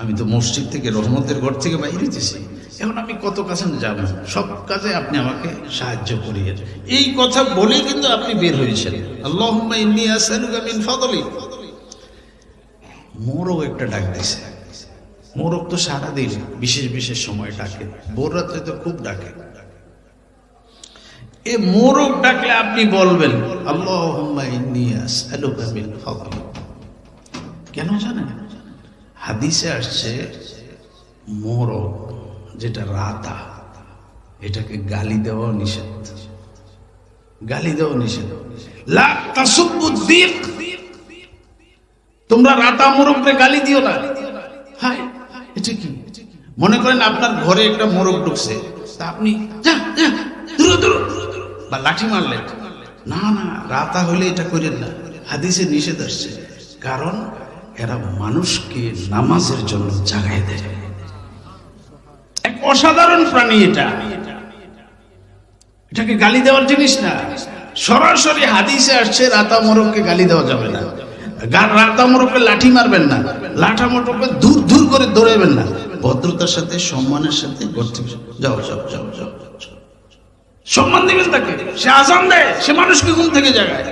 আমি তো মসজিদ থেকে রহমতের ঘর থেকে বাইরে দিয়েছি, এখন আমি কত কাছে যাব, সব কাজে আপনি আমাকে সাহায্য করিয়ে। এই কথা বলেই কিন্তু আপনি বের হয়েছেন। আল্লাহুম্মা ইন্নী আসআলুকা মিন ফাদলিক। মোরগ একটা ডাক দিছে। মোরগ তো সারাদিন বিশেষ বিশেষ সময় ডাকে, ভোর রাত্রে তো খুব ডাকে। এ মোরগ ডাকলে আপনি বলবেন আল্লাহুম্মা ইন্নী আসআলুকা মিন ফাদলিক। কেন জানেন? হাদিসে আসছে মোরগ যেটা রাতা, এটাকে গালি দেওয়া নিষেধ। গালি দেওয়া নিষেধ। লা তাসুবুদ্দিক, তোমরা রাতা মোরগকে গালি দিও না। হায়, এটা কি? মনে করেন আপনার ঘরে একটা মোরগ ঢুকছে, তা আপনি যা যা দূর দূর বা লাঠি মারলেন। না না, রাতা হলে এটা করেন না, হাদিসে নিষেধ আসছে। কারণ এরা মানুষকে নামাজের জন্য জাগায় দেয়। এক অসাধারণ প্রাণী এটা, এটাকে গালি দেওয়ার জিনিস না। সরাসরি হাদিসে আসছে রাতা মোরগকে গালি দেওয়া যাবে না, রাতা মোরগকে লাঠি মারবেন না, লাঠা মোরগকে দূর দূর করে দৌড়াবেন না। ভদ্রতার সাথে সম্মানের সাথে করতে যাও যাও যাও যাও, সম্মান দিবেন তাকে। সে আজান দেয়, সে মানুষকে ঘুম থেকে জাগায়।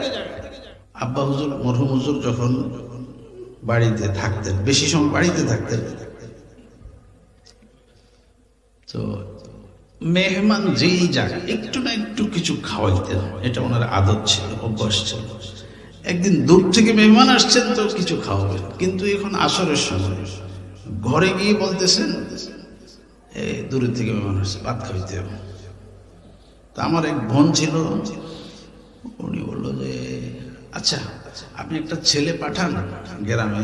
আব্বা হুজুর, মরহুম হুজুর যখন বাড়িতে থাকতেন, বেশি সময় বাড়িতে থাকতেন, তো মেহমান যেই যাক একটু না একটু কিছু খাওয়াইতেন, এটা ওনার আদত ছিল, অভ্যাস ছিল। একদিন দূর থেকে মেহমান আসছেন তো কিছু খাওয়াবেন, কিন্তু এখন আসরের সময় ঘরে গিয়ে বলতেছেন এই দূরের থেকে মেহমান আসছে, ভাত খাইতে হবে। তা আমার এক বোন ছিল, উনি বললো যে আচ্ছা আপনি একটা ছেলে পাঠান গ্রামে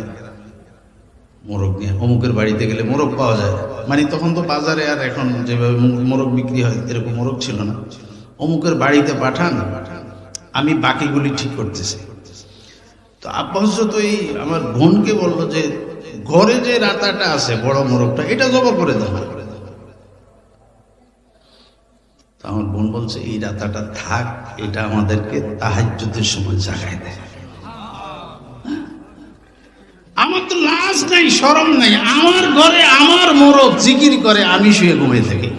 মোরগ নিয়ে, অমুকের বাড়িতে গেলে মোরগ পাওয়া যায়। মানে তখন তো বাজারে আর এখন যেভাবে মোরগ বিক্রি হয় এরকম মোরগ ছিল না। অমুকের বাড়িতে পাঠান, আমি বাকিগুলি ঠিক করতেছি। তো আব্বা হযরত ওই আমার বোনকে বললো যে ঘরে যে রাতাটা আছে বড় মোরগটা, এটা জবাই করে দেন। তো আমার বোন বলছে এই রাতাটা থাক, এটা আমাদেরকে তাহাজ্জুদের সময় জাগায় দেয়। আমার তো লাজ নাই, শরম নাই, আমার ঘরে আমার মোরগ জিকির করে, আমি শুয়ে ঘুমিয়ে থাকি।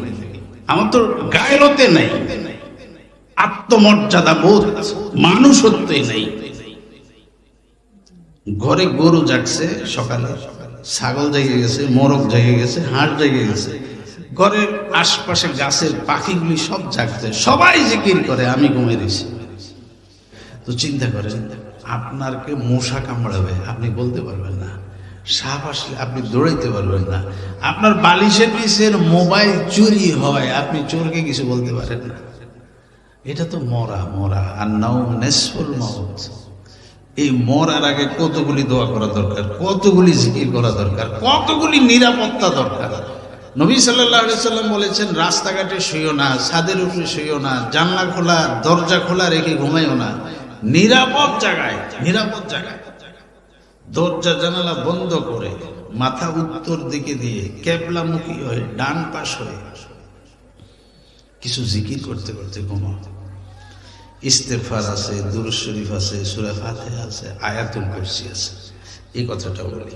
আমার তো গায়রতে নাই, আত্মমর্যাদা বোধ, মানুষত্বই নাই। ঘরে গরু জাগছে সকালে, ছাগল জেগে গেছে, মোরগ জেগে গেছে, হাঁস জেগে গেছে, ঘরের আশপাশে গাছের পাখিগুলি সব জাগছে, সবাই জিকির করে, আমি ঘুমিয়ে দিছি। তো চিন্তা করেন, আপনারকে মশা কামড়াবে, আপনি বলতে পারবেন না। সাপ আসলে আপনি দৌড়াইতে পারবেন না। আপনার বালিশের নিচের মোবাইল চুরি হয়, আপনি চোরকে কিছু বলতে পারেন না। এটা তো মরা মরা, আর নাও নেসফুল মাউত। এই মরার আগে কতগুলি দোয়া করা দরকার, কতগুলি জিকির করা দরকার, কতগুলি নিরাপত্তা দরকার। নবী সাল্লাল্লাহু আলাইহি সাল্লাম বলেছেন রাস্তাঘাটে শুইও না, ছাদের উপরে শুইও না, জানলা খোলা দরজা খোলা রেখে ঘুমাইও না, নিরাপদ জায়গায়, নিরাপদ জায়গায় দরজা জানালা বন্ধ করে মাথা উত্তর দিকে দিয়ে কেবলামুখী হয়ে ডান পাশ হয়ে কিছু জিকির করতে করতে ঘুমাও। ইস্তেগফার আছে, দুরূদ শরীফ আছে, সূরা ফাতিহা আছে, আয়াতুল কুরসি আছে। এই কথাটা বলি,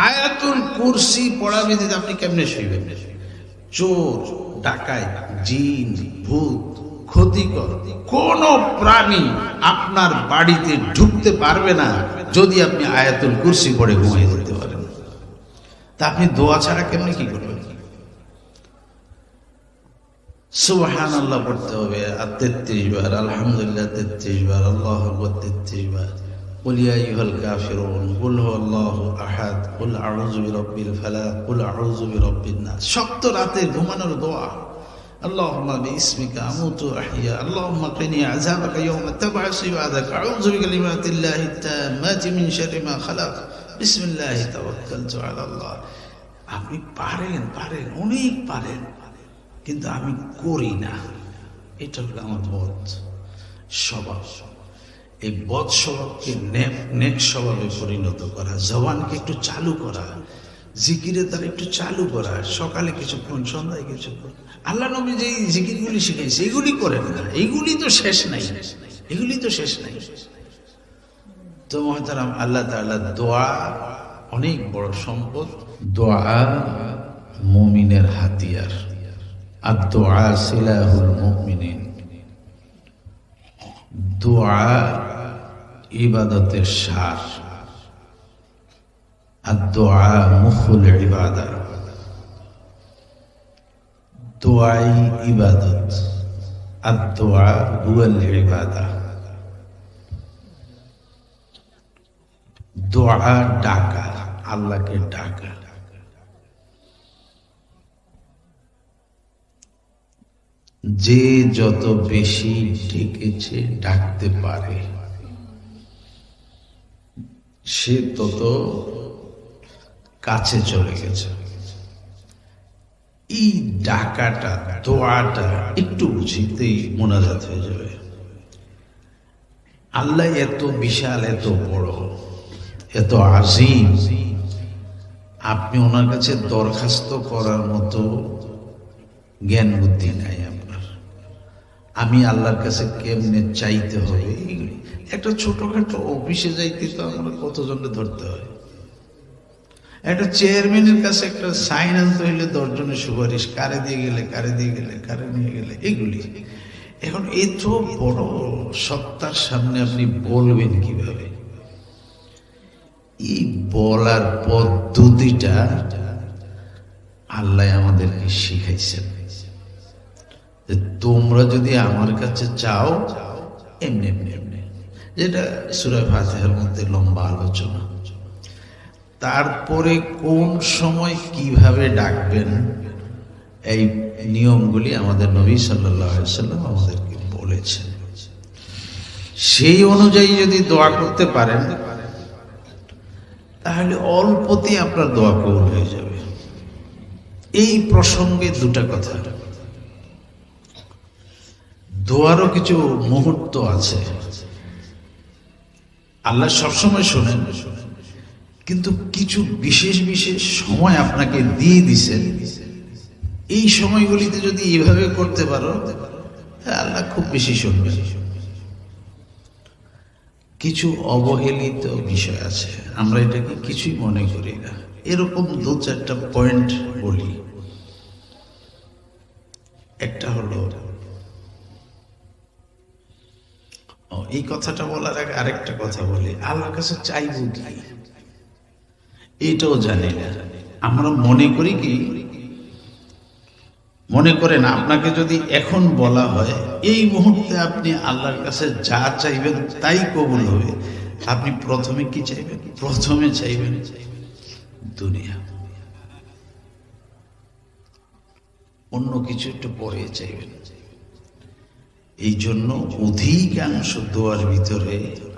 আয়াতুল কুরসি পড়া ব্যতীত আপনি কেমনে শুইবেন? চোর, ডাকাত, জিন, ভূত, ক্ষতিকর কোন প্রাণী আপনার বাড়িতে ঢুকতে পারবে না যদি আপনি আয়াতুল কুরসি পড়ে ঘুমিয়ে যেতে পারেন। তা আপনি দোয়া ছাড়া কেমনে কি করবেন? সুবহানাল্লাহ পড়তে হবে 33 বার, আলহামদুলিল্লাহ 33 বার, আল্লাহু আকবার 33 বার, কুল ইয়া আইয়ুহাল কাফিরুন, কুল হুয়াল্লাহু আহাদ, কুল আউযু বিরাব্বিল ফালাক, কুল আউযু বিরাব্বিন নাস। সপ্ত রাতে ঘুমানোর দোয়া। আল্লাহুম্মা বিইসমিকা আমুতু আহইয়া, আল্লাহুম্মা কিনি আযাবাকা ইয়াওমা তাবআসু ইবাদাকা, আউযু বিকালিমাতিল্লাহি তাম্মাতি মিন শাররি মা খালাক, বিসমিল্লাহি তাওয়াক্কালতু আলাল্লাহ। আপনি পারেন, পারেন, অনেক পারেন, কিন্তু আমি করি না। এটা হলো আমার বদ স্বভাব। এই বদ স্বভাবকে নেক স্বভাবে পরিণত করা, জবানকে একটু চালু করা, জিকিরের দ্বারা একটু চালু করা, সকালে কিছুক্ষণ, সন্ধ্যায় কিছুক্ষণ। আল্লাহ নবী যে জিকিরগুলি শিখাইছে এগুলি করেন না, এইগুলি তো শেষ নাই, এগুলি তো শেষ নাই। তো মুহতারাম, আল্লাহ তাআলা দোয়া অনেক বড় সম্পদ। দোয়া মুমিনের হাতিয়ার, আর দোয়া সিলাহুল মুমিনিন। দোয়া ইবাদতের সার, আর দোয়া মুখুল ইবাদা। দোয়াই ইবাদত, আর দোয়া হুয়াল ইবাদা। দোয়া ডাকা, আল্লাহকে ডাকা। যে যত বেশি ডেকেছে, ডাকতে পারে, সে তত কাছে চলে গেছে। এই ডাকাটা, দোয়াটা একটু বুঝিতেই মোনাজাত হয়ে যাবে। আল্লাহ এত বিশাল, এত বড়, এত আজিম, আপনি ওনার কাছে দরখাস্ত করার মতো জ্ঞান বুদ্ধি নাই আপনার। আমি আল্লাহর কাছে কেমনে চাইতে হবে, একটা ছোটখাটো অফিসে যাইতে তো আমরা কতজনে ধরতে হয়। একটা চেয়ারম্যানের কাছে একটা সাইন আনতে হইলে 10 জনের সুপারিশ, কারে দিয়ে গেলে, কারে দিয়ে গেলে, কারে নিয়ে গেলে, এগুলি। এখন এত বড় সত্তার সামনে আপনি বলবেন কিভাবে? এই বলার পদ্ধতিটা আল্লাহ আমাদেরকে শিখাইছেন, যে তোমরা যদি আমার কাছে চাও এমনি এমনি এমনি, যেটা সূরা ফাতিহার মধ্যে লম্বা আলোচনা। তারপরে কোন সময় কিভাবে ডাকবেন, এই নিয়মগুলি আমাদের নবী সাল্লাল্লাহু আলাইহি ওয়াসাল্লাম আমাদেরকে বলেছেন। সেই অনুযায়ী যদি দোয়া করতে পারেন, তাহলে অল্পতেই আপনার দোয়া কবুল হয়ে যাবে। এই প্রসঙ্গে দুটা কথা। দোয়ারও কিছু মুহূর্ত আছে, আল্লাহ সবসময় শোনেন, কিন্তু কিছু বিশেষ বিশেষ সময় আপনাকে দিয়ে দিছেন। এই সময়গুলিতে যদি এইভাবে করতে পারো, আল্লাহ খুব বেশি শুনবে। কিছু অবহেলিত বিষয় আছে, আমরা এটাকে কিছুই মনে করি না। এরকম 2-4টা পয়েন্ট বলি। একটা হলো, এই কথাটা বলার আগে আরেকটা কথা বলি। আল্লাহর কাছে চাইব কি, এটাও জানি না। আমরা মনে করি কি, মনে করেন আপনাকে যদি এখন বলা হয় এই মুহূর্তে আপনি আল্লাহর কাছে যা চাইবেন তাই কবুল হবে, আপনি প্রথমে কি চাইবেন? প্রথমে চাইবেন দুনিয়া, অন্য কিছু একটু পরে চাইবেন। এই জন্য অধিকাংশ দোয়ার ভিতরে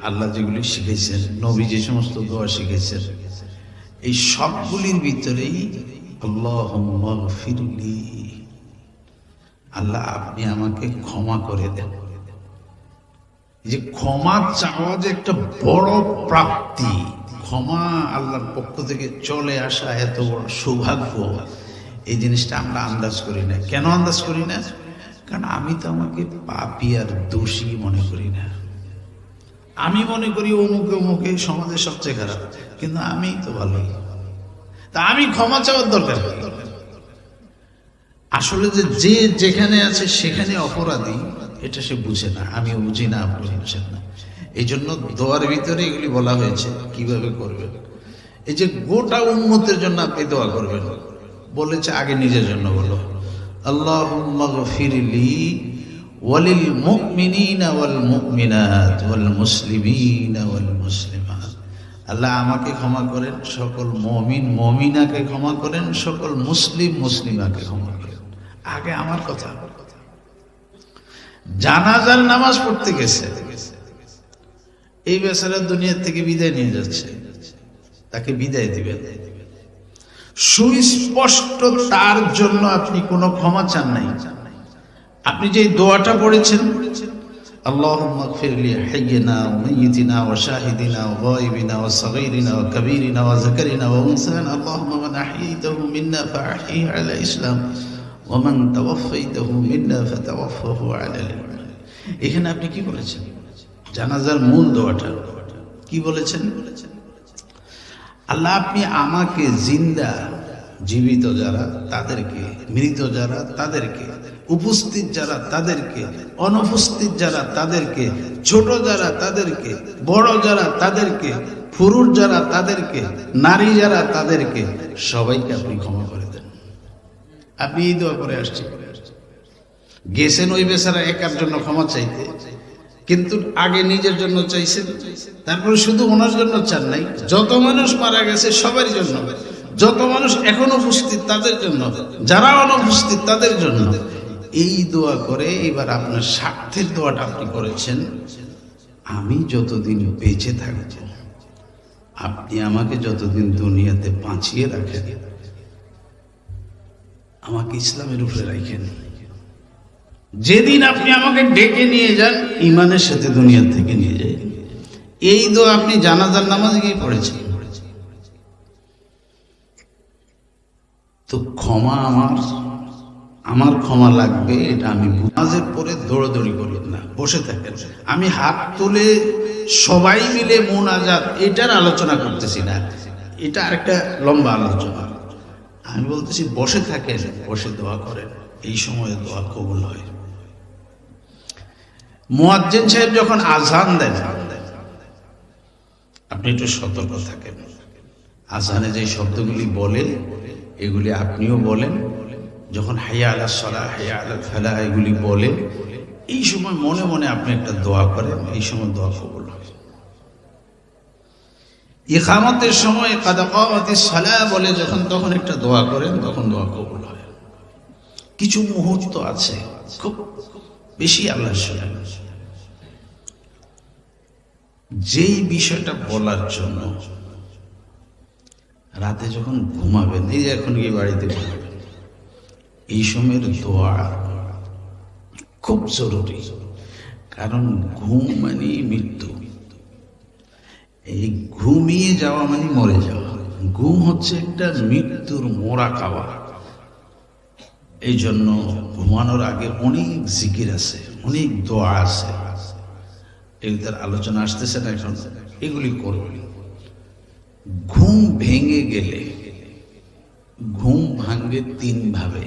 আল্লাহ যেগুলি শিখেছেন, নবী যে সমস্ত দোয়া শিখেছেন, এই সবগুলির ভিতরেই আল্লাহুম্মা গফিরলি, আল্লাহ আপনি আমাকে ক্ষমা করে দেন। যে ক্ষমা চাওয়া যে একটা বড় প্রাপ্তি, ক্ষমা আল্লাহর পক্ষ থেকে চলে আসা এত বড় সৌভাগ্য, এই জিনিসটা আমরা আন্দাজ করি না। কেন আন্দাজ করি না? কারণ আমি তো আমাকে পাপী আর দোষী মনে করি না। আমি মনে করি অমুকে অমুকে সমাজের সবচেয়ে খারাপ, কিন্তু আমি তো ভালো। তা আমি ক্ষমা চাওয়ার দরকার কি? আসলে যে যেখানে আছে সেখানে অপরাধী, এটা সে বুঝে না, আমিও বুঝি না, আপনি বুঝেন না। এই জন্য দোয়ার ভিতরে এগুলি বলা হয়েছে কিভাবে করবেন। এই যে গোটা উম্মতের জন্য আপনি দোয়া করবেন বলেছে, আগে নিজের জন্য বলো, আল্লাহুম্মা গফিরলি ওয়ালিল মুমিনিনা ওয়াল মুমিনাত ওয়াল মুসলিমিনা ওয়াল মুসলিমাত। আল্লাহ আমাকে ক্ষমা করেন, সকল মুমিন মুমিনাকে ক্ষমা করেন, সকল মুসলিম মুসলিমাকে ক্ষমা করেন। আগে আমার কথা। জানাজার নামাজ পড়তে গেছে, এই বেচারা দুনিয়া থেকে বিদায় নিয়ে যাচ্ছে, তাকে বিদায় দিবেন। সুস্পষ্ট তার জন্য আপনি কোনো ক্ষমা চান নাই। আপনি যে দোয়াটা পড়েছেন, আল্লাহুম্মা গফিরলি হাইয়িনা ওয়া মাইয়িতিনা ওয়া শাহিদিনা ওয়া গায়িবিনা ওয়া সাগীরিনা ওয়া কাবীরিনা ওয়া যাকারিনা ওয়া উনসানা, আল্লাহুম্মা মান আহইতাহু মিন্না ফাআহইহি আলা ইসলাম ওয়া মান তাওয়াফাইতাহু মিন্না ফাতাওয়াফাহু আলা ঈমান। এখানে আপনি কি বলেছেন? জানাজার মূল দোয়াটা কি বলেছেন? আল্লাহ আপনি আমাকে জিন্দা জীবিত যারা তাদেরকে, মৃত যারা তাদেরকে, উপস্থিত যারা তাদেরকে, অনুপস্থিত যারা তাদেরকে, ছোট যারা তাদেরকে, বড় যারা তাদেরকে, পুরুষ যারা তাদেরকে, নারী যারা তাদেরকে, সবাইকে আপনি ক্ষমা করে দেন। আপনি এই দোয়া করে আসছেন। গেছেন ওই বেচারা একার জন্য ক্ষমা চাইতে, কিন্তু আগে নিজের জন্য চাইছেন, তারপরে শুধু ওনার জন্য চান নাই, যত মানুষ মারা গেছে সবার জন্য, যত মানুষ এখন উপস্থিত তাদের জন্য, যারা অনুপস্থিত তাদের জন্য। এই দোয়া করে এবার আপনার স্বার্থের দোয়াটা আপনি করেছেন, আমি যতদিন বেঁচে থাকব, আপনি আমাকে যতদিন দুনিয়াতে বাঁচিয়ে রাখেন, আমাকে ইসলামের উপরে রাখেন। যেদিন আপনি আমাকে ডেকে নিয়ে যান, ইমানের সাথে দুনিয়া থেকে নিয়ে যায়। এই দোয়া আপনি জানাজার নামাজে গিয়ে পড়েছেন। তো ক্ষমা আমার ক্ষমা লাগবে, এটা আমি নামাজের পরে দৌড়াদৌড়ি করবেন না, বসে থাকেন। আমি হাত তুলে সবাই মিলে মুনাজাত এটার আলোচনা করতেছি না, এটা আরেকটা লম্বা আলোচনা। আমি বলতেছি বসে থাকেন, বসে দোয়া করেন, এই সময়ে দোয়া কবুল হয়। মুয়াজ্জিন সাহেব যখন আজান দেন, আপনি একটু সতর্ক থাকেন। আজানে যে শব্দগুলি বলেন এগুলি আপনিও বলেন। যখন হাইয়া আলাস সালাহ, হাইয়া আলাল ফালাহ এগুলি বলেন, এই সময় মনে মনে আপনি একটা দোয়া করেন, এই সময় দোয়া কবুল হয়। ইকামতের সময় কাদ কামাতিস সালাহ বলে যখন, তখন একটা দোয়া করেন, তখন দোয়া কবুল হয়। কিছু মুহূর্ত আছে খুব বেশি আল্লাহ শোনেন, যেই বিষয়টা বলার জন্য রাতে যখন ঘুমাবেন, এই যে এখন গিয়ে বাড়িতে ঘুমাবেন, এই সময়ের দোয়া খুব জরুরি। কারণ ঘুম মানে মৃত্যু, এই ঘুমিয়ে যাওয়া মানে মরে যাওয়া। ঘুম হচ্ছে একটা মৃত্যুর মোরা খাওয়া। এই জন্য ঘুমানোর আগে অনেক জিকির আছে, অনেক দোয়া আছে, এগুলোর আলোচনা আসতেছে না এখন, এগুলি করবেন। ঘুম ভেঙে গেলে, ঘুম ভাঙবে তিন ভাবে,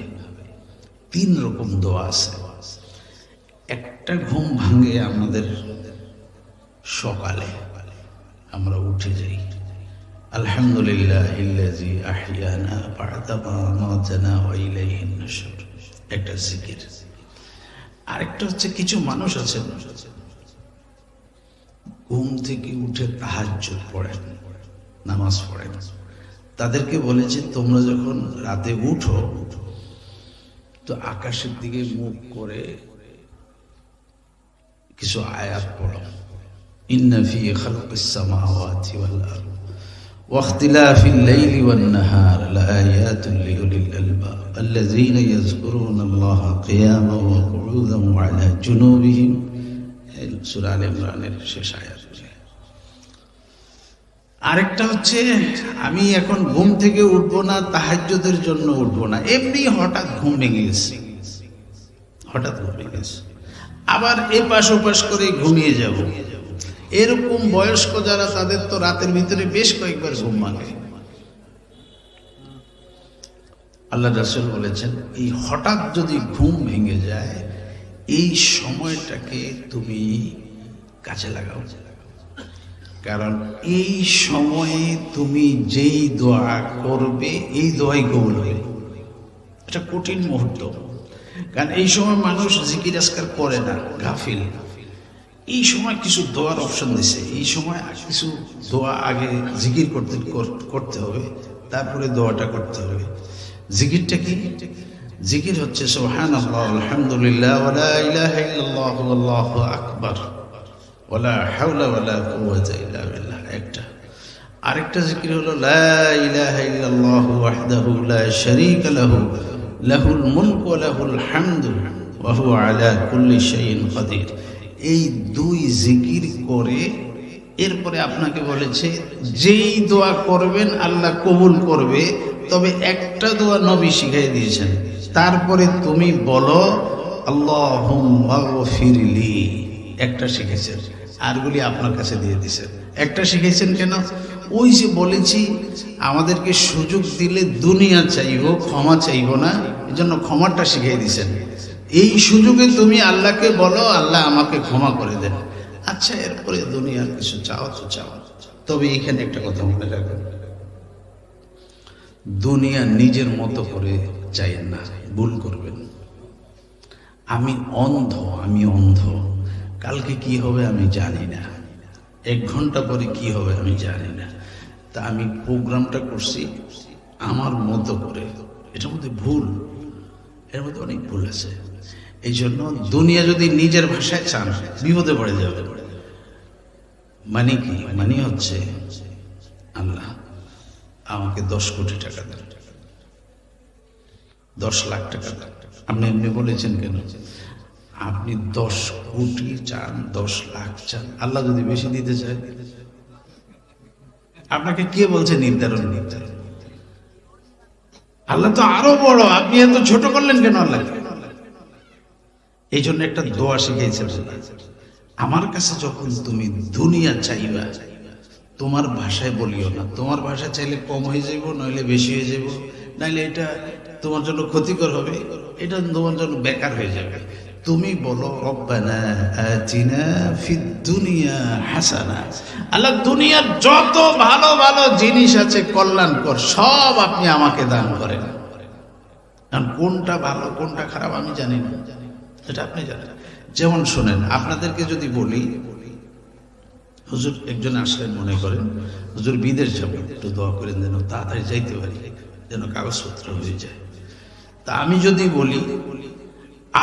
তিন রকম দোয়া আছে। একটা ঘুম ভাঙে আমাদের সকালে, আমরা উঠে যাই, আলহামদুলিল্লাহিল্লাযী আহইয়ানা বা'দা মা আমাতানা ওয়া ইলাইহিন নুশুর, একটা জিকির। আরেকটা হচ্ছে কিছু মানুষ আছে ঘুম থেকে উঠে তাহাজ্জুদ পড়েন, নামাজ পড়েন। তাদেরকে বলেছে তোমরা যখন রাতে উঠো তো আকাশের দিকে মুখ করে কিছু আয়াত পড়ো। ইন্না ফি খালকিস সামাওয়াতি ওয়াল আরদ ওয়া ইখতিলাফিল লাইলি ওয়ান নাহার লাআয়াতুন লিউলিল আলবাব আল্লাযীনা ইয়াযকুরুনাল্লাহা কিয়ামান ওয়া qu'udan ওয়া আলা জুনুবিহিম। সূরা আলে ইমরানের শেষ আয়াত। আরেকটা হচ্ছে আমি এখন ঘুম থেকে উঠবো না, তাহাজ্জুদের জন্য উঠবো না, এমনি হঠাৎ ঘুম ভেঙে গেছে, হঠাৎ ঘুম ভেঙে গেছে, আবার এপাশ ওপাশ করে ঘুমিয়ে যাব। এরকম বয়স্ক যারা, তাদের তো রাতের ভিতরে বেশ কয়েকবার ঘুম ভাঙে। আল্লাহ রাসূল বলেছেন এই হঠাৎ যদি ঘুম ভেঙে যায়, এই সময়টাকে তুমি কাজে লাগাও। কারণ এই সময়ে তুমি যেই দোয়া করবে, এই দোয়াই কবুল হবে। এটা কঠিন মুহূর্ত, কারণ এই সময় মানুষ জিকির আজকার করে না, গাফিল। এই সময় কিছু দোয়ার অপশন দিছে, এই সময় কিছু দোয়া আগে জিকির করতে হবে, তারপরে দোয়াটা করতে হবে। জিকিরটা কি? জিকির হচ্ছে সুবহানাল্লাহ, আলহামদুলিল্লাহ, ওয়া লা ইলাহা ইল্লাল্লাহু আল্লাহু আকবার, ওয়ালা হাওলা ওয়ালা কুওয়াতা ইল্লা বিল্লাহ একটা। আরেকটা জিকির হলো লা ইলাহা ইল্লাল্লাহু ওয়াহদাহু লা শারীকা লাহু লাহুল মুলকু ওয়া লাহুল হামদু ওয়া হুয়া আলা কুল্লি শাইইন কাদির। এই দুই জিকির করে এরপরে আপনাকে বলেছে যেই দোয়া করবেন আল্লাহ কবুল করবে, তবে একটা দোয়া নবী শিখিয়ে দিয়েছেন। তারপরে তুমি বলো আল্লাহুম্মা গফিরলি, একটা শিখেছেন, আরগুলি আপনার কাছে দিয়ে দিয়েছেন। একটা শিখেছেন কেন? ওই যে বলেছি আমাদেরকে সুযোগ দিলে দুনিয়া চাইব, ক্ষমা চাইব না, এজন্য ক্ষমাটা শিখিয়ে দিয়েছেন। এই সুযোগে তুমি আল্লাহকে বলো আল্লাহ আমাকে ক্ষমা করে দেন, আচ্ছা এরপরে দুনিয়ার কিছু চাও তো চাও। তবে এখানে একটা কথা মনে রাখবেন, দুনিয়া নিজের মতো করে চাইেন না, ভুল করবেন। আমি অন্ধ, কালকে কি হবে আমি জানি না, 1 ঘন্টা পরে কি হবে আমি জানি না, তা আমি প্রোগ্রামটা করছি আমার মতো করে। এটার মধ্যে ভুল, এর মধ্যে অনেক ভুল আছে। এই জন্য দুনিয়া যদি নিজের ভাষায় চান বিপদে পড়ে যাবে। মানে কি? মানে হচ্ছে আল্লাহ আমাকে 10 কোটি টাকা দেন, 10 লাখ টাকা দেন। আপনি এমনি বলেছেন কেন? আপনি 10 কোটি চান, 10 লাখ চান, আল্লাহ যদি বেশি দিতে চায় আপনাকে কে বলছে নির্ধারণ? আল্লাহ তো আরো বড়, আপনি এত ছোট করলেন কেন আল্লাহকে? এই জন্য একটা দোয়া শিখিয়েছেন, আমার কাছে যখন তুমি দুনিয়া চাইবা তোমার ভাষায় বলিও না। তোমার ভাষায় চাইলে কম হয়ে যাব, নইলে বেশি হয়ে যাব, নাইলে এটা তোমার জন্য ক্ষতিকর হবে, এটা তোমার জন্য বেকার হয়ে যাবে। তুমি বলো রব্বানা আতিনা ফিদ দুনিয়া হাসানা। আল্লাহ দুনিয়ার যত ভালো ভালো জিনিস আছে কল্যাণকর সব আপনি আমাকে দান করেন। কারণ কোনটা ভালো কোনটা খারাপ আমি জানি না, এটা আপনি জানেন। যেমন শোনেন, আপনাদেরকে যদি বলি হুজুর একজন আসলেন, মনে করেন হুজুর বিদেশ যাবো, একটু দোয়া করেন যেন তাড়াতাড়ি যাইতে পারি, যেন কাগজপত্র হয়ে যায়। তা আমি যদি বলি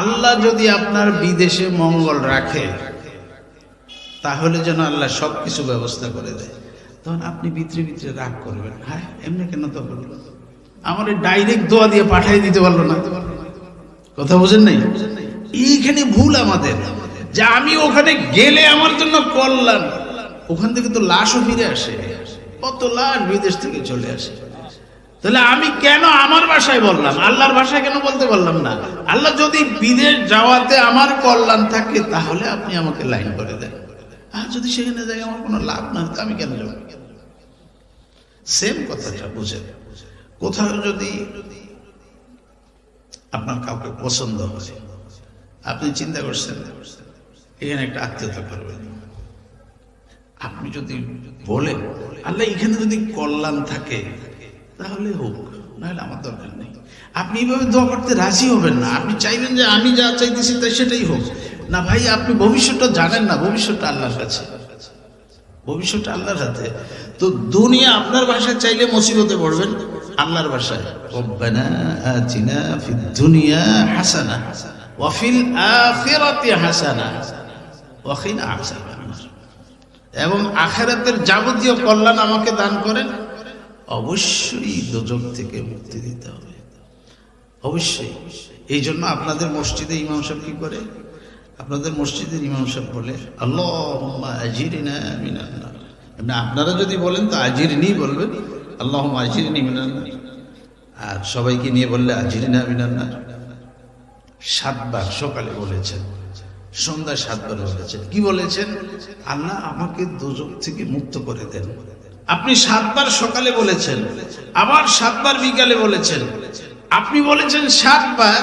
আল্লাহ যদি আপনার বিদেশে মঙ্গল রাখে তাহলে যেন আল্লাহ সবকিছু ব্যবস্থা করে দেয়, তখন আপনি ভিতরে ভিতরে রাগ করবেন, হ্যাঁ এমনি কেন তো বললো, আমার ডাইরেক্ট দোয়া দিয়ে পাঠাই দিতে পারলো না। কথা বুঝেন নাই? এইখানে ভুল আমাদের, যে আমি ওখানে গেলে আমার জন্য কল্যাণ। ওখান থেকে তো লাশও ফিরে আসে, কত লাশ বিদেশ থেকে চলে আসে। তাহলে আমি কেন আমার ভাষায় বললাম, আল্লাহর ভাষায় কেন বলতে পারলাম না? আল্লাহ যদি বিদেশ যাওয়াতে আমার কল্যাণ থাকে তাহলে আপনি আমাকে লাইন করে দেন, আর যদি সেখানে যাই আমার কোনো লাভ না তো আমি কেন যাব? সেম কথাটা বুঝেন। কোথাও যদি আপনার কাউকে পছন্দ হয়, আপনি চিন্তা করছেন এখানে একটা আত্মীয়তা করবেন, আপনি যদি বলেন আল্লাহ এখানে যদি কল্যাণ থাকে তাহলে হোক, নাহলে আমার দরকার নেই। আপনি এইভাবে দোয়া করতে রাজি হবেন না। আপনি চাইবেন যে আমি যা চাইতেছি তাই সেটাই হোক। না ভাই, আপনি ভবিষ্যৎটা জানেন না, ভবিষ্যৎটা আল্লাহর কাছে, ভবিষ্যৎটা আল্লাহর হাতে। তো দুনিয়া আপনার ভাষায় চাইলে মুসিবতে পড়বেন, আল্লাহর ভাষায় রব্বানা আতিনা ফিদ দুনিয়া হাসানা ওয়া ফিল আখিরাতি হাসানা ওয়া কিনা আযাবান্নার। এবং আখিরাতের যাবতীয় কল্যাণ আমাকে দান করেন। অবশ্যই দোজখ থেকে মুক্তি দিতে হবে, অবশ্যই। এই জন্য আপনাদের মসজিদে ইমাম সাহেব কি করে? আপনাদের মসজিদের ইমাম সাহেব বলে আল্লাহুম্মা আজিরনা মিনান নার। আপনারা যদি বলেন তো আজিরনি বলবেন, আল্লাহুম্মা আজিরনি মিনান নার। আর সবাইকে নিয়ে বললে আজিরনা মিনান নার। 7 বার সকালে বলেছেন, সন্ধ্যা 7 বার বলেছেন। কি বলেছেন? আল্লাহ আমাকে দোজখ থেকে মুক্ত করে দেন। আপনি 7 বার সকালে বলেছেন, আবার 7 বার বিকালে বলেছেন। আপনি বলেছেন 7 বার।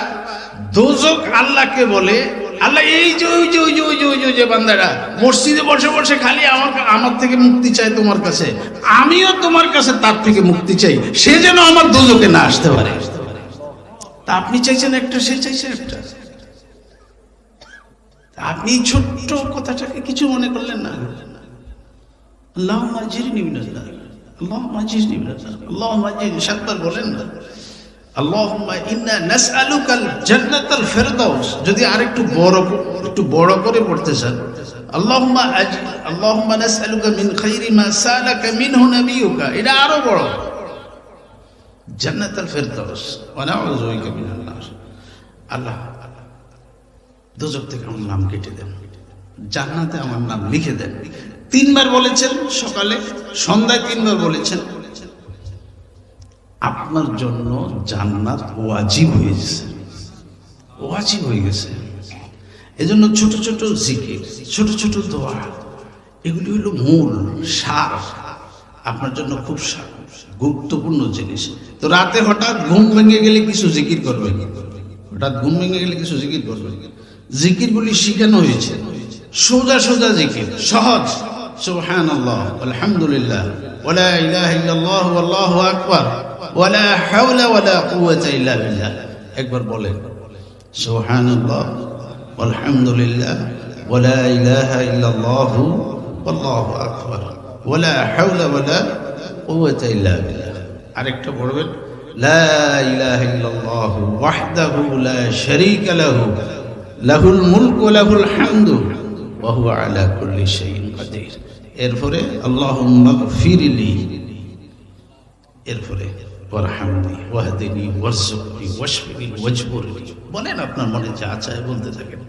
দোজখ আল্লাহকে বলে, আল্লাহ এই যে ওই যে ওই যে ওই যে ওই যে বান্দারা মসজিদে বসে বসে খালি আমার থেকে মুক্তি চায় তোমার কাছে, আমিও তোমার কাছে তার থেকে মুক্তি চাই, সে যেন আমার দোজখে না আসতে পারে। তা আপনি চাইছেন একটা, সে চাইছে একটা। আপনি ছোট্ট কথাটাকে কিছু মনে করলেন না। আল্লাহুম্মা আজিরনি মিনান নার, আল্লাহুম্মা আজিরনি মিনান নার, আল্লাহুম্মা আজিরনি 7 বার বলেন না। আল্লাহুম্মা ইন্না নাসআলুকাল জান্নাতাল ফিরদাউস, যদি আরেকটু বড় করে পড়তে চান, আল্লাহুম্মা নাসআলুকা মিন খাইরি মা সালাকা মিনহু নাবিয়ুকা, এটা আরো বড়। জান্নাতাল ফিরদাউস ওয়া নাউযু বিকা মিনান নার। আল্লাহ দোজখ থেকে আমার নাম কেটে দেন, জান্নাতে আমার নাম লিখে দেন। 3 বার বলেছেন সকালে, সন্ধ্যায় 3 বার বলেছেন। আপনার জন্য জান্নাত ওয়াজিব হয়ে গেছে, ওয়াজিব হয়ে গেছে। এজন্য ছোট ছোট জিকির, ছোট ছোট দোয়া, এগুলি হলো মূল সার। আপনার জন্য খুব গুরুত্বপূর্ণ জিনিস। তো রাতে হঠাৎ ঘুম ভেঙে গেলে কিছু জিকির করবেন, হঠাৎ ঘুম ভেঙে গেলে কিছু জিকির করবেন। জিকিরগুলি শিখানো হয়েছে, সোজা সোজা জিকির, সহজ। সুবহানাল্লাহ, আলহামদুলিল্লাহ, ওয়ালা ইলাহা ইল্লাল্লাহ, ওয়াল্লাহু আকবার, ওয়ালা হাওলা ওয়ালা কুওয়াতা ইল্লা বিল্লাহ। একবার বলেন সুবহানাল্লাহ, আলহামদুলিল্লাহ, ওয়ালা ইলাহা ইল্লাল্লাহ, ওয়াল্লাহু আকবার, ওয়ালা হাওলা ওয়ালা কুওয়াতা ইল্লা বিল্লাহ। আরেকটা পড়বেন, লা ইলাহা ইল্লাল্লাহ ওয়াহদাহু লা শারীকা লাহু, লাহুল মুলকু ওয়া লাহুল হামদু ওয়া হুয়া আলা কুল্লি শাইইন কাদির। এরপরে আল্লাহুম্মা গফিরলি, এরপরে ওয়ারহামনি ওয়াহদিনি ওয়ারযুকনি ওয়াশফিনি ওয়াজবুরনি। বলেন, আপনার মনে যা চায় বলতে থাকেন।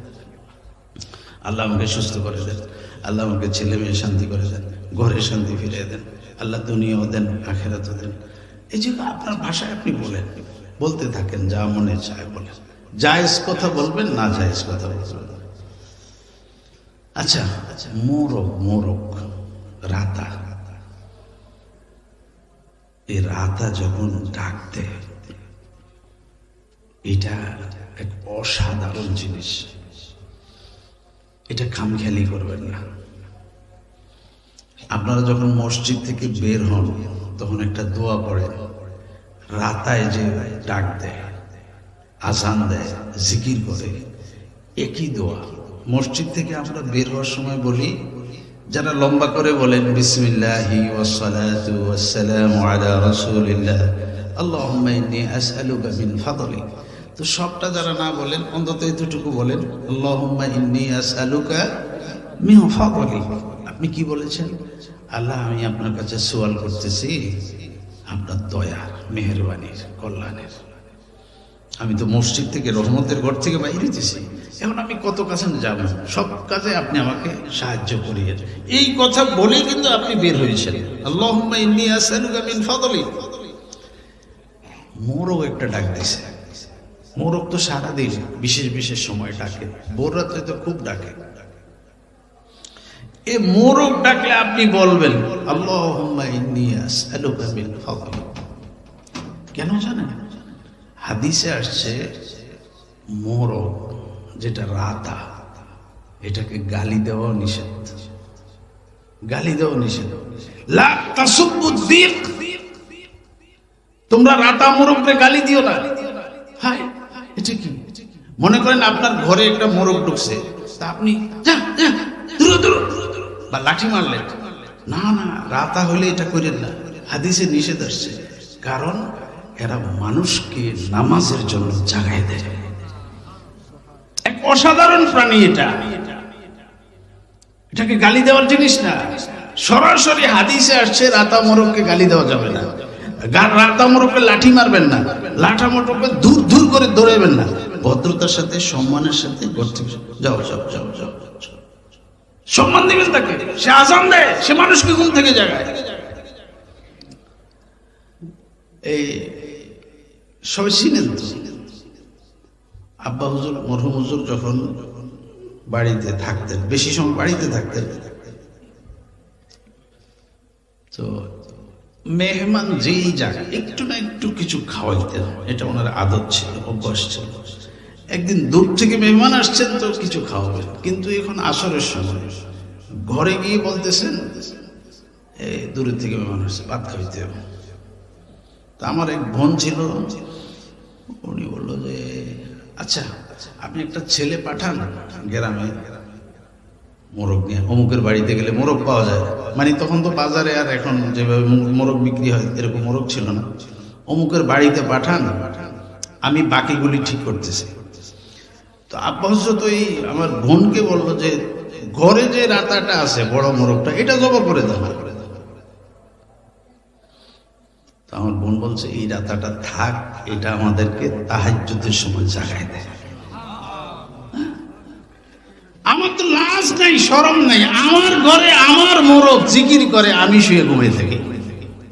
আল্লাহ আমাকে সুস্থ করে দেন, আল্লাহ আমাকে ছেলে মেয়ে শান্তি করে দেন, ঘরে শান্তি ফিরিয়ে দেন, আল্লাহ দুনিয়াও দেন আখিরাতও দেন। এই যে আপনার ভাষায় আপনি বলেন, বলতে থাকেন, যা মনে চায় বলেন। জায়েজ কথা বলবেন, না জায়েজ কথা বলবেন। আচ্ছা, মোরগ রাতা, এই রাতা যখন ডাক দেয়, এটা এক অসাধারণ জিনিস। এটা খামখেয়ালি করবেন না। আপনারা যখন মসজিদ থেকে বের হন তখন একটা দোয়া পড়ে, রাতায় যে ডাক দেয়, আজান দেয়, জিকির করে, একই দোয়া। মসজিদ থেকে আমরা বের হওয়ার সময় বলি, যারা লম্বা করে বলেন বিসমিল্লাহি ওয়াসসালাতু ওয়াসসালামু আলা রাসূলিল্লাহ, আল্লাহুম্মা ইন্নী আসআলুকা মিন ফাদলিক। তো সবটা যারা না বলেন, অন্তত এতটুকু বলেন, আল্লাহুম্মা ইন্নী আসআলুকা মিন ফাদলিক। আপনি কি বলেছেন? আল্লাহ, আমি আপনার কাছে সওয়াল করতেছি আপনার দয়ার, মেহেরবানির, কল্যাণের। আমি তো মসজিদ থেকে, রহমতের ঘর থেকে বাইরে দিতেছি, এখন আমি কত কাছে যাব, সব কাজে আপনি আমাকে সাহায্য করিয়েন। এই কথা বলেই কিন্তু আপনি বের হয়েছেন, আল্লাহুম্মা ইন্নী আসআলুকা মিন ফাদলিক। মোরগ একটা ডাক দিছে। মোরগ তো সারাদিন বিশেষ বিশেষ সময় ডাকে, ভোর রাত্রে তো খুব ডাকে। এ মোরগ ডাকলে আপনি বলবেন আল্লাহুম্মা ইন্নী আসআলুকা মিন ফাদলিক। কেন জানেন? হাদিসে আসছে, মোরগ যেটা রাতা, এটাকে গালি দেওয়া নিষেধ, গালি দেওয়া নিষেধ। লা তাসুবুদ্দিক, তোমরা রাতা মোরগকে গালি দিও না। হায়, এটা কি? মনে করেন আপনার ঘরে একটা মোরগ ঢুকছে, তা আপনি যা যা দূর দূর বা লাঠি মারলেন। না না, রাতা হলে এটা করেন না, হাদিসে নিষেধ আসছে। কারণ এরা মানুষকে নামাজের জন্য জাগায় দেয়। এক অসাধারণ প্রাণী এটা, এটাকে গালি দেওয়ার জিনিস না। সরাসরি হাদিসে আসছে রাতা মোরগকে গালি দেওয়া যাবে না, রাতা মোরগকে লাঠি মারবেন না, লাঠা মোরগকে দূর দূর করে দৌড়াবেন না। ভদ্রতার সাথে, সম্মানের সাথে যাও যাও যাও যাও, সম্মান দিবেন তাকে। সে আজান দেয়, সে মানুষকে ঘুম থেকে জাগায়। এই সবাই চিনেন তো, আব্বা হুজুর, মরহুম হুজুর যখন বাড়িতে থাকতেন, বেশি সময় বাড়িতে থাকতেন, তো মেহমান যেই জায়গায় একটু না একটু কিছু খাওয়াইতেন, এটা ওনার আদত ছিল, অভ্যাস ছিল। একদিন দূর থেকে মেহমান আসছেন তো কিছু খাওয়াবেন, কিন্তু এখন আসরের সময় ঘরে গিয়ে বলতেছেন এই দূরের থেকে মেহমান আসছে, ভাত খাইতে হবে। তা আমার এক বোন ছিল, উনি বললো যে আচ্ছা আপনি একটা ছেলে পাঠান গ্রামে মোরগ নিয়ে, অমুকের বাড়িতে গেলে মোরগ পাওয়া যায়। মানে তখন তো বাজারে আর এখন যেভাবে মোরগ বিক্রি হয় এরকম মোরগ ছিল না। অমুকের বাড়িতে পাঠান, আমি বাকিগুলি ঠিক করতেছি। তো আব্বা হযরত ওই আমার বোনকে বললো যে ঘরে যে রাতাটা আছে, বড় মোরগটা, এটা জবাই করে দাও। তো আমার বোন বলছে এই রাতাটা থাক, এটা আমাদেরকে তাহাজ্জুদের সময় জাগায় দেয়। আমার তো লাজ নাই, শরম নাই, আমার ঘরে আমার মোরগ জিকির করে, আমি শুয়ে ঘুমিয়ে থাকি।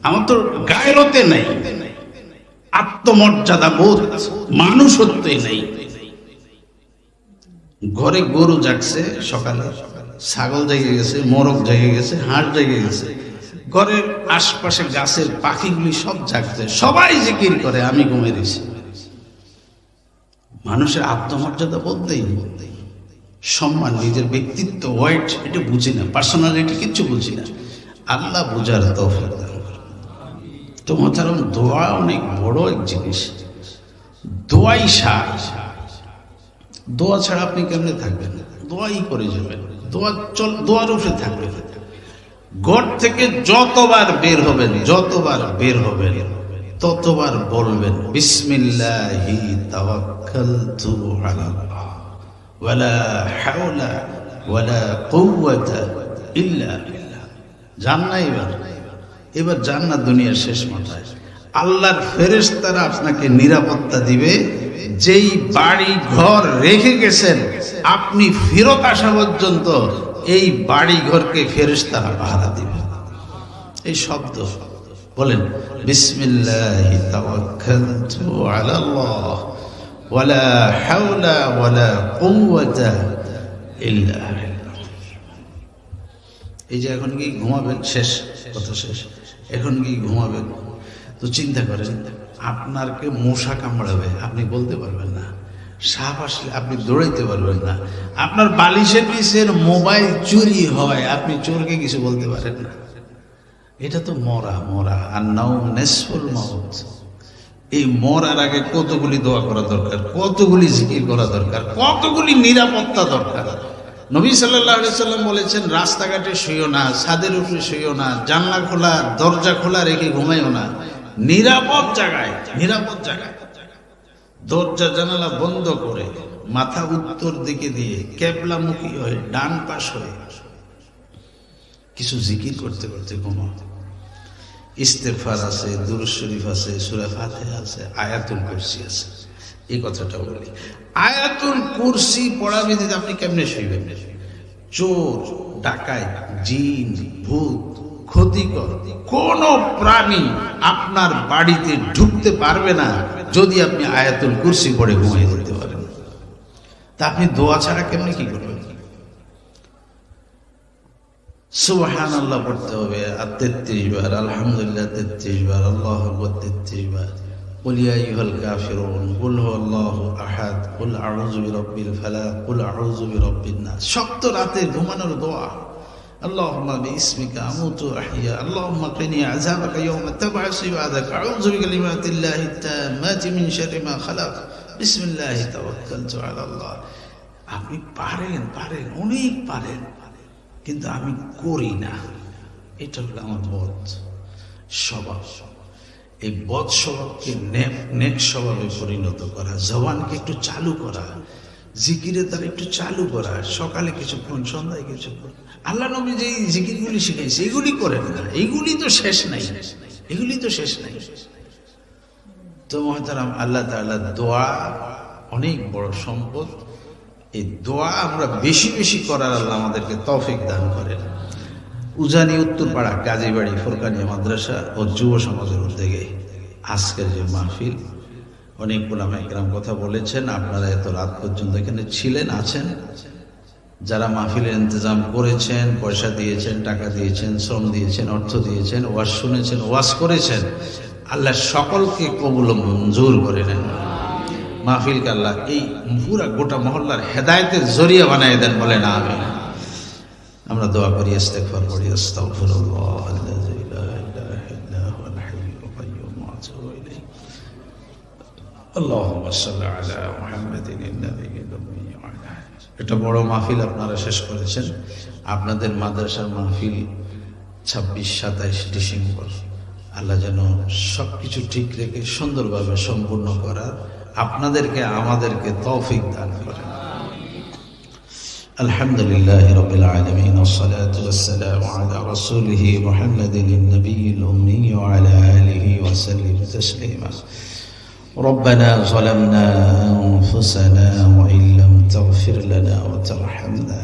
আমার তো গায়রতে নাই, আত্মমর্যাদা বোধ, মানুষত্বই নাই। ঘরে গরু জাগছে সকালে, ছাগল জেগে গেছে, মোরগ জেগে গেছে, হাঁস জেগে গেছে, ঘরের আশপাশে গাছের পাখিগুলি সব জাগছে, সবাই জিকির করে, আমি ঘুমিয়ে রয়েছি। মানুষের আত্মমর্যাদা বলতেই সম্মান, নিজের ব্যক্তিত্ব, ওয়েট, এটা বুঝি না, পার্সোনালিটি কিচ্ছু বুঝি না। আল্লাহ বুঝার তৌফিক দান করেন। তো মোহতারাম, দোয়া অনেক বড় এক জিনিস। দোয়াই সার। দোয়া ছাড়া আপনি কেমনে থাকবেন? দোয়াই করে যাবেন, দোয়ার উপরে থাকবেন। ঘর থেকে যতবার বের হবেন ততবার বলবেন বিসমিল্লাহি তাওয়াক্কালতু আলাল্লাহ ওয়ালা হাওলা ওয়ালা কুওয়াতা ইল্লা বিল্লাহ। জান না এবার জান না দুনিয়ার শেষ মাথায়। আল্লাহর ফেরেশতারা আপনাকে নিরাপত্তা দিবে। যেই বাড়ি ঘর রেখে গেছেন আপনি ফেরত আসা পর্যন্ত এই বাড়ি ঘরকে ফেরেশতারা পাহারা দিবে। এই শব্দ বলেন, বিসমিল্লাহি তাওয়াক্কালতু আলাল্লাহ ওয়ালা হাওলা ওয়ালা কুওয়াতা ইল্লা বিল্লাহ। এই যে এখন কি ঘুমাবেন, শেষ কথা শেষ, এখন কি ঘুমাবেন, তো চিন্তা করেন আপনার কে মশা কামড়াবে, আপনি বলতে পারবেন না। সাপ আসলে আপনি দৌড়াইতে পারবেন না। আপনার বালিশের নিচের মোবাইল চুরি হয়, আপনি চোরকে কিছু বলতে পারেন না। এটা তো মরা আর নাও নেসফুল মাউত। এই মরার আগে কতগুলি দোয়া করা দরকার, কতগুলি জিকির করা দরকার, কতগুলি নিরাপত্তা দরকার। নবী সাল্লাল্লাহু আলাইহি সাল্লাম বলেছেন, রাস্তাঘাটে শুইও না, ছাদের উপরে শুইও না, জানলা খোলা দরজা খোলা রেখে ঘুমাইও না। নিরাপদ জায়গায় দরজা জানালা বন্ধ করে মাথা উত্তর দিকে দিয়ে কেবলামুখী হয়ে ডান পাশ হয়ে কিছু জিকির করতে করতে ঘুমাও। ইস্তেগফার আছে, দুরূদ শরীফ আছে, সূরা ফাতিহা আছে, আয়াতুল কুরসি আছে। এই কথাটা বলি, আয়াতুল কুরসি পড়া ব্যতীত আপনি কেমনে শুইবেন? চোর, ডাকাত, জিন, ভূত, ক্ষতিকর কোন প্রাণী আপনার বাড়িতে ঢুকতে পারবে না যদি আপনি আয়াতুল কুরসি পড়ে ঘুমিয়ে যেতে পারেন। তা আপনি দোয়া ছাড়া কেমনে কি করবেন? সুবহানাল্লাহ পড়তে হবে 33 বার, আলহামদুলিল্লাহ 33 বার, আল্লাহু আকবার 33 বার, কুল ইয়া আইয়ুহাল কাফিরুন, কুল হুয়াল্লাহু আহাদ, কুল আউযু বিরাব্বিল ফালাক, কুল আউযু বিরাব্বিন নাস। সপ্ত রাতে ঘুমানোর দোয়া। আল্লাহুম্মা বিইসমিকা আমুতু আহইয়া, আল্লাহুম্মা কিনি আযাবাকা ইয়াওমা তাবআসু ইবাদাকা, আউযু বিকালিমাতিল্লাহি তাম্মাতি মিন শাররি মা খালাক, বিসমিল্লাহি তাওয়াক্কালতু আলাল্লাহ। আপনি পারেন, অনেক পারেন, কিন্তু আমি করি না। এটা হলো আমার বদ স্বভাব। এই বদ স্বভাবকে নেক স্বভাবে পরিণত করা, জবানকে একটু চালু করা, জিকিরে তার একটু চালু করা, সকালে কিছুক্ষণ, সন্ধ্যায় কিছুক্ষণ। আল্লাহ নবী যে জিকিরগুলি শিখাইছে এগুলি করেন না, এগুলি তো শেষ নাই। তো মুহতারাম, আল্লাহ তাআলা দোয়া অনেক বড় সম্পদ। এই দোয়া আমরা বেশি বেশি করার আল্লাহ আমাদেরকে তৌফিক দান করেন। উজানি উত্তরপাড়া কাজীবাড়ি ফোরকানিয়া মাদ্রাসা ও যুব সমাজের উদ্যোগে আজকের যে মাহফিল, অনেক উলামা ইকরাম কথা বলেছেন, আপনারা এত রাত পর্যন্ত এখানে ছিলেন, আছেন। যারা মাহফিলের ইন্তজাম করেছেন, পয়সা দিয়েছেন, টাকা দিয়েছেন, শ্রম দিয়েছেন, অর্থ দিয়েছেন, ওয়াজ শুনেছেন, ওয়াজ করেছেন, আল্লাহ সকলকে কবুল ও মঞ্জুর করে নেন। মাহফিলকে আল্লাহ এই পুরা গোটা মহল্লার হেদায়েতের জরিয়া বানায় দেন, বলেন আমিন। আমরা দোয়া করি, ইস্তেগফার করি, আস্তাগফিরুল্লাহ আল্লাযী লা ইলাহা ইল্লা হুয়াল হাইয়ুল কাইয়্যুম ওয়া আতুবু ইলাইহি। আল্লাহুম্মা সাল্লি আলা মুহাম্মাদিন আন-নাবিয়্যিল উম্মি ওয়া আলা আলিহি। এটা বড় মাহফিল আপনারা শেষ করেছেন। আপনাদের মাদ্রাসার মাহফিল 26-27 ডিসেম্বর। আল্লাহ যেন সবকিছু ঠিক রেখে সুন্দরভাবে সম্পূর্ণ করার আপনাদেরকে আমাদেরকে তৌফিক দান করেন। আলহামদুলিল্লাহি রাব্বিল আলামিন, ওয়াসসালাতু ওয়াসসালামু আলা রাসূলিহি মুহাম্মাদিন নবিয়্যিল উম্মি ওয়া আলা আলিহি ওয়া সাল্লিম তাসলিমা। ربنا ظلمنا أنفسنا وإن لم تغفر لنا وترحمنا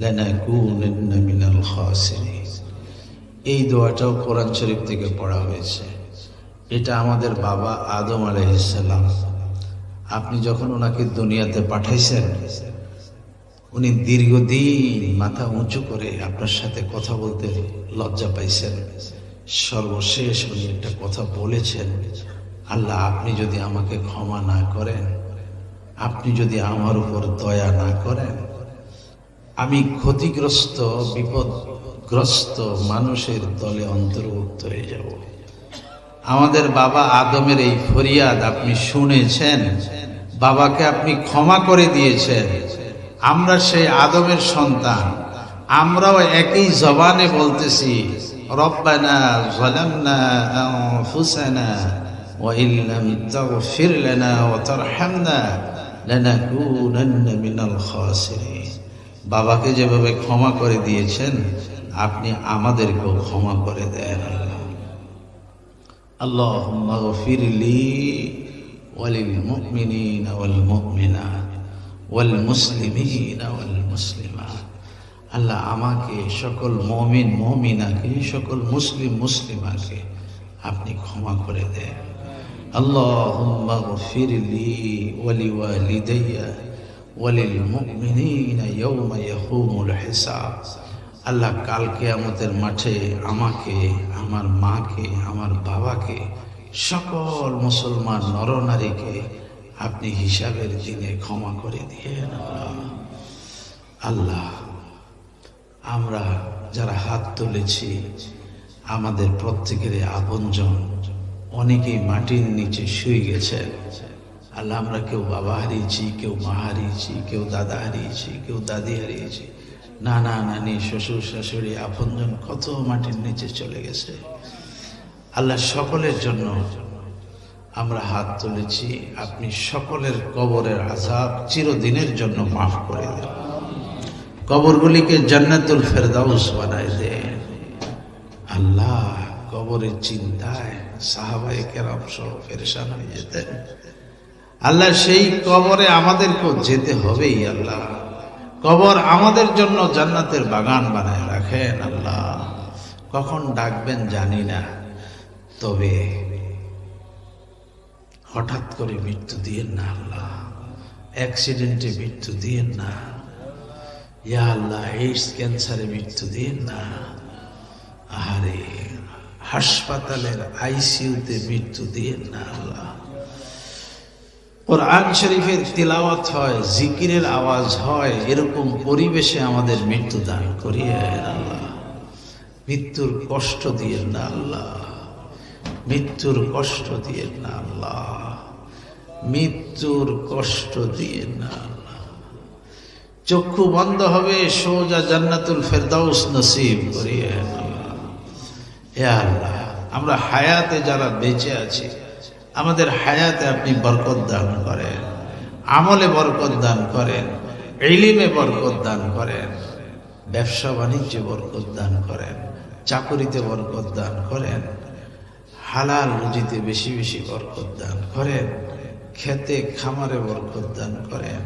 لنكونن من الخاسرين। এই দোয়াটাও কোরআন শরীফ থেকে পড়া হয়েছে। এটা আমাদের বাবা আদম আলাইহিস সালাম, আপনি যখন ওনাকে দুনিয়াতে পাঠাইছেন, উনি দীর্ঘদিন মাথা উঁচু করে আপনার সাথে কথা বলতে লজ্জা পাইছেন। সর্বশেষ উনি একটা কথা বলেছেন, আল্লাহ আপনি যদি আমাকে ক্ষমা না করেন, আপনি যদি আমার উপর দয়া না করেন, আমি ক্ষতিগ্রস্ত বিপদগ্রস্ত মানুষের দলে অন্তর্ভুক্ত হয়ে যাব। আমাদের বাবা আদমের এই ফরিয়াদ আপনি শুনেছেন, বাবাকে আপনি ক্ষমা করে দিয়েছেন। আমরা সেই আদমের সন্তান, আমরাও একই জবানে বলতেছি, রব্বানা যালামনা আনফুসানা ওয়া ইল্লাম তাগফির লানা ওয়া তারহামনা লানাকুনান্না মিনাল খাসিরিন। বাবাকে যেভাবে ক্ষমা করে দিয়েছেন, আপনি আমাদেরকেও ক্ষমা করে দেন। আল্লাহুম্মা গফির লি ওয়া লিল মুমিনিনা ওয়াল মুমিনাত ওয়াল মুসলিমিনা ওয়াল মুসলিমাত। আল্লাহ আমাকে, সকল মুমিন মুমিনাকে, সকল মুসলিম মুসলিমাকে আপনি ক্ষমা করে দেন। আল্লাহুম্মা গফির লি ওয়া লিওয়ালিদাইয়া ওয়া লিল মুমিনিনা ইয়াওমা ইয়াকুমুল হিসাব। আল্লাহ কাল কিয়ামতের মাঠে আমাকে, আমার মাকে, আমার বাবাকে, সকল মুসলমান নরনারীকে আপনি হিসাবের দিনে ক্ষমা করে দিয়েন। আল্লাহ আমরা যারা হাত তুলেছি, আমাদের প্রত্যেকের আপনজন অনেকেই মাটির নিচে শুয়ে গেছেন। আল্লাহ আমরা কেউ বাবা হারিয়েছি, কেউ মা হারিয়েছি, কেউ দাদা হারিয়েছি, কেউ দাদি হারিয়েছি, নানা নানি শ্বশুর শাশুড়ি আপনজন কত মাটির নিচে চলে গেছে। আল্লাহ সকলের জন্য আমরা হাত তুলেছি, আপনি সকলের কবরের আযাব চিরদিনের জন্য মাফ করে দেন, কবরগুলিকে জান্নাতুল ফেরদাউস বানায় দেন। আল্লাহ কবরের চিন্তায় সাহাবায়ে কেরাম সহ পেরেশান হয়ে যেতেন। আল্লাহ সেই কবরে আমাদেরকেও যেতে হবেই। আল্লাহ কবর আমাদের জন্য জান্নাতের বাগান বানায় রাখেন। আল্লাহ কখন ডাকবেন জানি না, তবে হঠাৎ করে মৃত্যু দিয়েন না আল্লাহ, অ্যাক্সিডেন্টে মৃত্যু দিয়েন না ইয়া আল্লাহ, এইডস ক্যান্সারে মৃত্যু দিয়েন না, আহারে হাসপাতালের আইসিইউতে মৃত্যু দিয়েন না আল্লাহ। কোরআন শরীফের তিলাওয়াত হয়, জিকিরের আওয়াজ হয়, এরকম পরিবেশে আমাদের মৃত্যু দান করিয়ে আল্লাহ। মৃত্যুর কষ্ট দিয়েন না আল্লাহ, মৃত্যুর কষ্ট দিয়েন না আল্লাহ, মৃত্যুর কষ্ট দিয়েন না আল্লাহ। চক্ষু বন্ধ হবে, সোজা জান্নাতুল ফেরদাউস নসিব করিয়ে আল্লাহ। হে আল্লাহ আমরা হায়াতে যারা বেঁচে আছি, আমাদের হায়াতে আপনি বরকত দান করেন, আমলে বরকত দান করেন, ইলমে বরকত দান করেন, ব্যবসা বাণিজ্যে বরকত দান করেন, চাকরিতে বরকত দান করেন, হালাল রুজিতে বেশি বেশি বরকত দান করেন, খেতে খামারে বরকত দান করেন,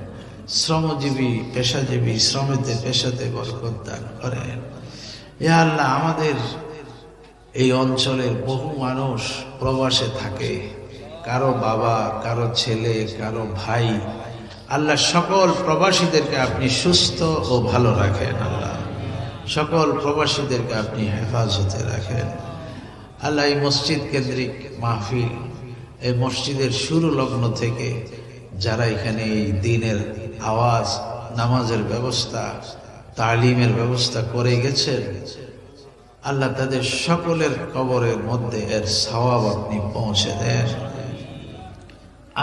শ্রমজীবী পেশাজীবী শ্রমেতে পেশাতে বরকত দান করেন। ইয়া আল্লাহ আমাদের এই অঞ্চলের বহু মানুষ প্রবাসে থাকে, কারো বাবা, কারো ছেলে, কারো ভাই। আল্লাহ সকল প্রবাসীদেরকে আপনি সুস্থ ও ভালো রাখেন। আল্লাহ সকল প্রবাসীদেরকে আপনি হেফাজতে রাখেন। আল্লাহ এই মসজিদ কেন্দ্রিক মাহফিল, এই মসজিদের শুরু লগ্ন থেকে যারা এখানে এই দিনের আওয়াজ, নামাজের ব্যবস্থা, তালিমের ব্যবস্থা করে গেছেন, আল্লাহ তাদের সকলের কবরের মধ্যে এর সওয়াব আপনি পৌঁছে দেন।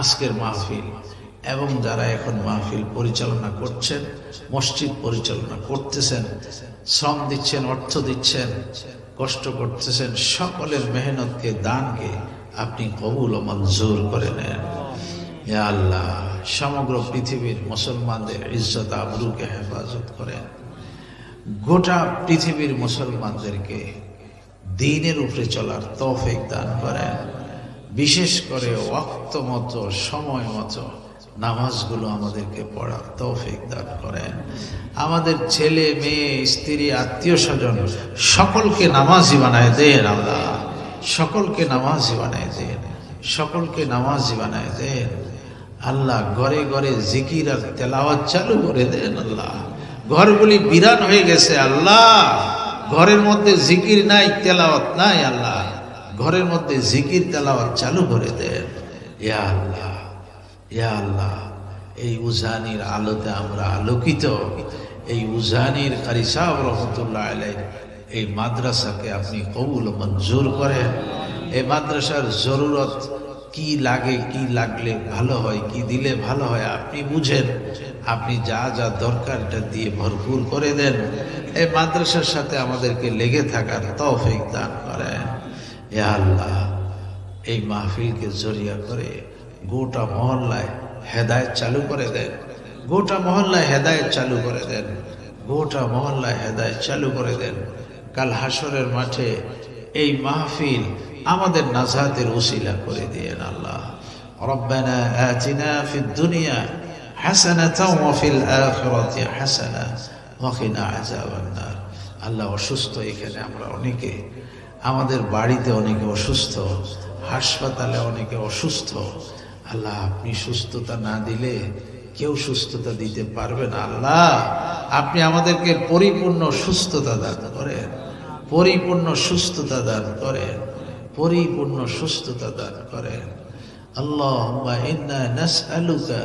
আজকের মাহফিল এবং যারা এখন মাহফিল পরিচালনা করছেন, মসজিদ পরিচালনা করতেছেন, শ্রম দিচ্ছেন, অর্থ দিচ্ছেন, কষ্ট করতেছেন, সকলের মেহনতকে, দানকে আপনি কবুল ও মঞ্জুর করে নেন। ইয়া আল্লাহ সমগ্র পৃথিবীর মুসলমানদের ইজ্জত আবরুকে হেফাজত করেন। গোটা পৃথিবীর মুসলমানদেরকে দ্বীনের উপরে চলার তৌফিক দান করেন। বিশেষ করে ওয়াক্ত মতো, সময় মতো নামাজগুলো আমাদেরকে পড়ার তৌফিক দান করেন। আমাদের ছেলে মেয়ে, স্ত্রী, আত্মীয় স্বজন সকলকে নামাজি বানায় দেন। আল্লাহ সকলকে নামাজি বানায় দেন, সকলকে নামাজি বানায় দেন। আল্লাহ ঘরে ঘরে জিকির আর তেলাওয়াত চালু করে দেন। আল্লাহ ঘরগুলি বিরান হয়ে গেছে আল্লাহ, ঘরের মধ্যে জিকির নাই, তেলাওয়াত নাই আল্লাহ, ঘরের মধ্যে জিকির তেলাওয়াত চালু করে দেন ইয়া আল্লাহ, ইয়া আল্লাহ। এই উজানির আলোতে আমরা আলোকিত। এই উজানির কারি সাহেব রহমতুল্লাহ আলাইহি এই মাদ্রাসাকে আপনি কবুল মঞ্জুর করেন। এই মাদ্রাসার জরুরত কি লাগে, কি লাগলে ভালো হয়, কি দিলে ভালো হয় আপনি বুঝেন। আপনি যা যা দরকারটা দিয়ে ভরপুর করে দেন। এই মাদ্রাসার সাথে আমাদেরকে লেগে থাকার তৌফিক দান করেন ইয়া আল্লাহ। এই মাহফিলকে জরিয়া করে গোটা মহল্লায় হেদায়েত চালু করে দেন, গোটা মহল্লায় হেদায়েত চালু করে দেন, গোটা মহল্লায় হেদায়েত চালু করে দেন। কাল হাসরের মাঠে এই মাহফিল আমাদের নাজাতের ওসিলা করে দিয়েন আল্লাহ। রব্বানা আতিনা ফিদ দুনিয়া হাসানাতাও ওয়া ফিল আখিরাতি হাসানা ওয়া কিনা আযাবান নার। আল্লাহ, অসুস্থ এখানে আমরা অনেকে, আমাদের বাড়িতে অনেকে অসুস্থ, হাসপাতালে অনেকে অসুস্থ। আল্লাহ, আপনি সুস্থতা না দিলে কেউ সুস্থতা দিতে পারবে না। আল্লাহ, আপনি আমাদেরকে পরিপূর্ণ সুস্থতা দান করেন, পরিপূর্ণ সুস্থতা দান করেন, পরিপূর্ণ সুস্থতা দান করেন। আল্লাহুম্মা ইন্না নাসআলুকা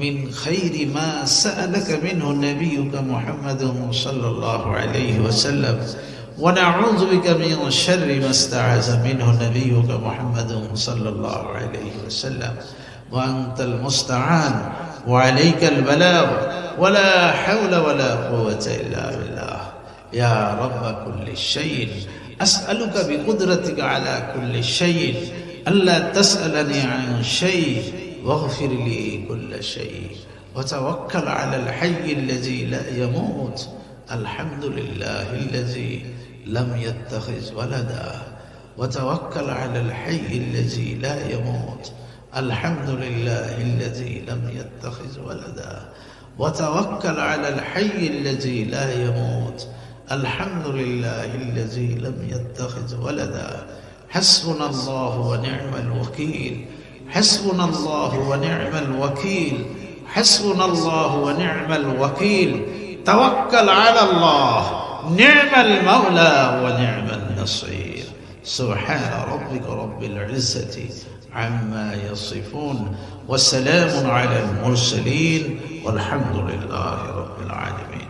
মিন খাইরি মা সাআলাকা মিনহু নাবিয়ুকা মুহাম্মাদুন সাল্লাল্লাহু আলাইহি ওয়াসাল্লাম ওয়া নাউযু বিকা মিন শাররি মা ইসতাআযা মিনহু নাবিয়ুকা মুহাম্মাদুন সাল্লাল্লাহু আলাইহি ওয়াসাল্লাম ওয়া আনতাল মুস্তাআন ওয়া আলাইকাল বালাগ ওয়া লা হাওলা ওয়া লা কুওয়াতা ইল্লা বিল্লাহ। ইয়া রাব্ব কুল্লি শাইইন আসআলুকা বিকুদরাতিকা আলা কুল্লি শাইইন আল্লা তাসআলানি আন শাইইন واغفر لي كل شيء وتوكل على الحي الذي لا يموت. الحمد لله الذي لم يتخذ ولدا وتوكل على الحي الذي لا يموت. الحمد لله الذي لم يتخذ ولدا وتوكل على الحي الذي لا يموت. الحمد لله الذي لم يتخذ ولدا. حسبنا الله ونعم الوكيل، حسبنا الله ونعم الوكيل، حسبنا الله ونعم الوكيل. توكل على الله، نعم المولى ونعم النصير. سبحان ربك رب العزة عما يصفون وسلام على المرسلين والحمد لله رب العالمين.